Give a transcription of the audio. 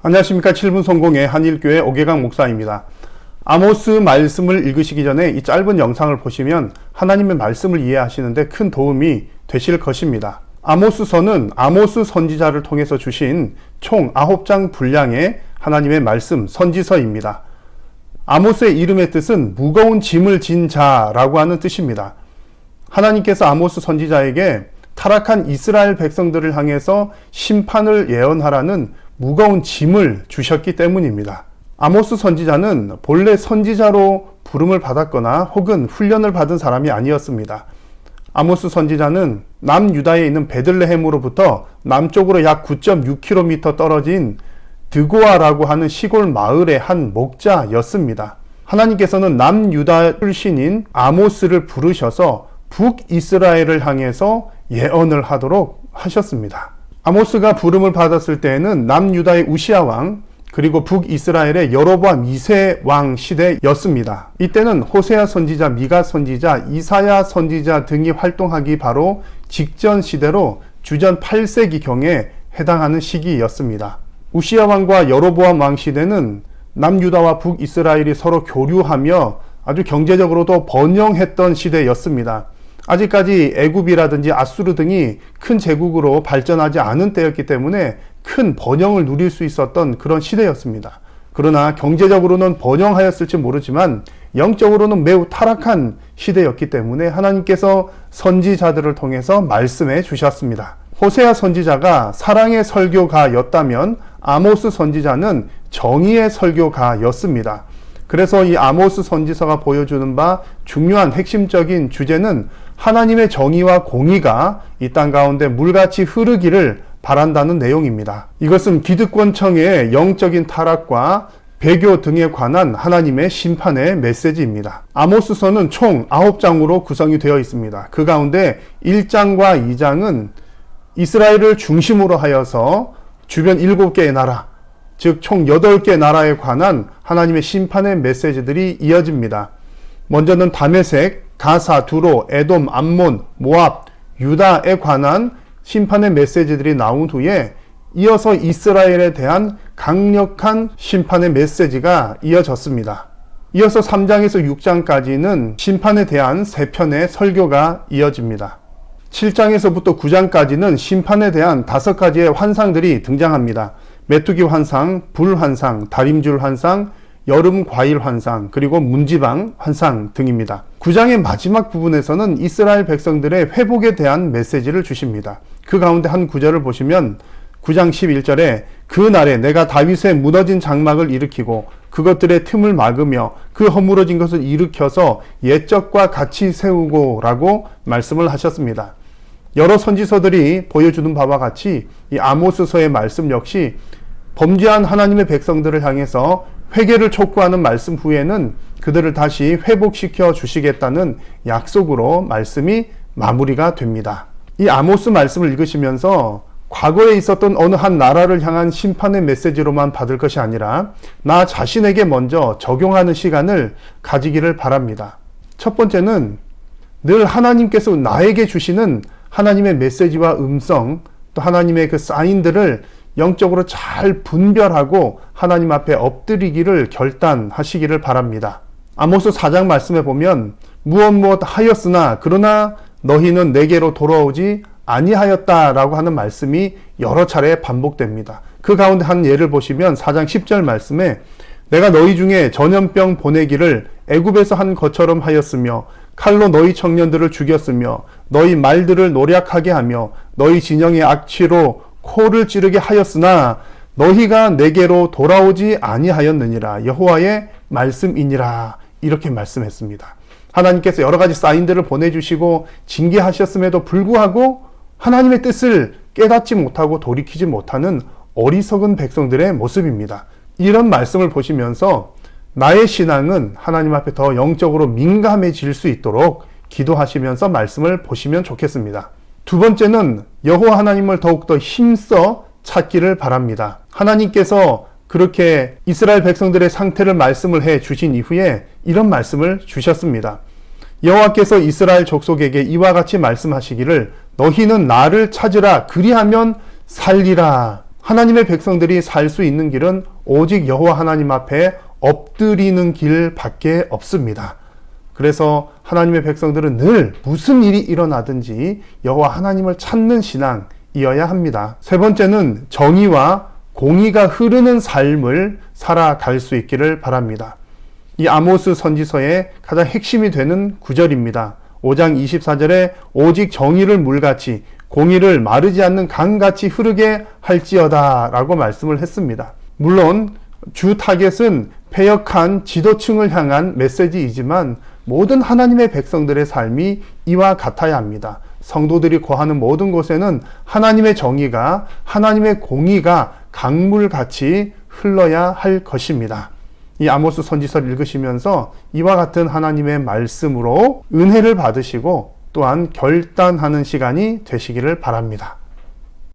안녕하십니까. 7분 성공의 한일교회 오계강 목사입니다. 아모스 말씀을 읽으시기 전에 이 짧은 영상을 보시면 하나님의 말씀을 이해하시는데 큰 도움이 되실 것입니다. 아모스서는 아모스 선지자를 통해서 주신 총 9장 분량의 하나님의 말씀 선지서입니다. 아모스의 이름의 뜻은 무거운 짐을 진 자라고 하는 뜻입니다. 하나님께서 아모스 선지자에게 타락한 이스라엘 백성들을 향해서 심판을 예언하라는 무거운 짐을 주셨기 때문입니다. 아모스 선지자는 본래 선지자로 부름을 받았거나 혹은 훈련을 받은 사람이 아니었습니다. 아모스 선지자는 남유다에 있는 베들레헴으로부터 남쪽으로 약 9.6km 떨어진 드고아라고 하는 시골 마을의 한 목자였습니다. 하나님께서는 남유다 출신인 아모스를 부르셔서 북이스라엘을 향해서 예언을 하도록 하셨습니다. 아모스가 부름을 받았을 때에는 남유다의 우시야 왕, 그리고 북이스라엘의 여로보암 2세 왕 시대였습니다. 이때는 호세아 선지자, 미가 선지자, 이사야 선지자 등이 활동하기 바로 직전 시대로 주전 8세기경에 해당하는 시기였습니다. 우시야 왕과 여로보암 왕 시대는 남유다와 북이스라엘이 서로 교류하며 아주 경제적으로도 번영했던 시대였습니다. 아직까지 애굽이라든지 아수르 등이 큰 제국으로 발전하지 않은 때였기 때문에 큰 번영을 누릴 수 있었던 그런 시대였습니다. 그러나 경제적으로는 번영하였을지 모르지만 영적으로는 매우 타락한 시대였기 때문에 하나님께서 선지자들을 통해서 말씀해 주셨습니다. 호세아 선지자가 사랑의 설교가였다면 아모스 선지자는 정의의 설교가였습니다. 그래서 이 아모스 선지서가 보여주는 바 중요한 핵심적인 주제는 하나님의 정의와 공의가 이 땅 가운데 물같이 흐르기를 바란다는 내용입니다. 이것은 기득권층의 영적인 타락과 배교 등에 관한 하나님의 심판의 메시지입니다. 아모스서는 총 9장으로 구성이 되어 있습니다. 그 가운데 1장과 2장은 이스라엘을 중심으로 하여서 주변 7개의 나라, 즉 총 8개 나라에 관한 하나님의 심판의 메시지들이 이어집니다. 먼저는 다메섹, 가사, 두로, 에돔, 암몬, 모압, 유다에 관한 심판의 메시지들이 나온 후에 이어서 이스라엘에 대한 강력한 심판의 메시지가 이어졌습니다. 이어서 3장에서 6장까지는 심판에 대한 3편의 설교가 이어집니다. 7장에서부터 9장까지는 심판에 대한 5가지의 환상들이 등장합니다. 메뚜기 환상, 불 환상, 다림줄 환상, 여름 과일 환상, 그리고 문지방 환상 등입니다. 9장의 마지막 부분에서는 이스라엘 백성들의 회복에 대한 메시지를 주십니다. 그 가운데 한 구절을 보시면 9장 11절에 그 날에 내가 다윗의 무너진 장막을 일으키고 그것들의 틈을 막으며 그 허물어진 것을 일으켜서 옛적과 같이 세우고 라고 말씀을 하셨습니다. 여러 선지서들이 보여주는 바와 같이 이 아모스서의 말씀 역시 범죄한 하나님의 백성들을 향해서 회개를 촉구하는 말씀 후에는 그들을 다시 회복시켜 주시겠다는 약속으로 말씀이 마무리가 됩니다. 이 아모스 말씀을 읽으시면서 과거에 있었던 어느 한 나라를 향한 심판의 메시지로만 받을 것이 아니라 나 자신에게 먼저 적용하는 시간을 가지기를 바랍니다. 첫 번째는 늘 하나님께서 나에게 주시는 하나님의 메시지와 음성, 또 하나님의 그 사인들을 영적으로 잘 분별하고 하나님 앞에 엎드리기를 결단하시기를 바랍니다. 아모스 4장 말씀에 보면 무엇 하였으나 그러나 너희는 내게로 돌아오지 아니하였다라고 하는 말씀이 여러 차례 반복됩니다. 그 가운데 한 예를 보시면 4장 10절 말씀에 내가 너희 중에 전염병 보내기를 애굽에서 한 것처럼 하였으며 칼로 너희 청년들을 죽였으며 너희 말들을 노략하게 하며 너희 진영의 악취로 코를 찌르게 하였으나 너희가 내게로 돌아오지 아니하였느니라 여호와의 말씀이니라 이렇게 말씀했습니다. 하나님께서 여러 가지 사인들을 보내주시고 징계하셨음에도 불구하고 하나님의 뜻을 깨닫지 못하고 돌이키지 못하는 어리석은 백성들의 모습입니다. 이런 말씀을 보시면서 나의 신앙은 하나님 앞에 더 영적으로 민감해질 수 있도록 기도하시면서 말씀을 보시면 좋겠습니다. 두 번째는 여호와 하나님을 더욱더 힘써 찾기를 바랍니다. 하나님께서 그렇게 이스라엘 백성들의 상태를 말씀을 해 주신 이후에 이런 말씀을 주셨습니다. 여호와께서 이스라엘 족속에게 이와 같이 말씀하시기를 너희는 나를 찾으라 그리하면 살리라. 하나님의 백성들이 살 수 있는 길은 오직 여호와 하나님 앞에 엎드리는 길밖에 없습니다. 그래서 하나님의 백성들은 늘 무슨 일이 일어나든지 여호와 하나님을 찾는 신앙이어야 합니다. 세 번째는 정의와 공의가 흐르는 삶을 살아갈 수 있기를 바랍니다. 이 아모스 선지서의 가장 핵심이 되는 구절입니다. 5장 24절에 오직 정의를 물같이 공의를 마르지 않는 강같이 흐르게 할지어다 라고 말씀을 했습니다. 물론 주 타겟은 패역한 지도층을 향한 메시지이지만 모든 하나님의 백성들의 삶이 이와 같아야 합니다. 성도들이 거하는 모든 곳에는 하나님의 정의가, 하나님의 공의가 강물같이 흘러야 할 것입니다. 이 아모스 선지서를 읽으시면서 이와 같은 하나님의 말씀으로 은혜를 받으시고 또한 결단하는 시간이 되시기를 바랍니다.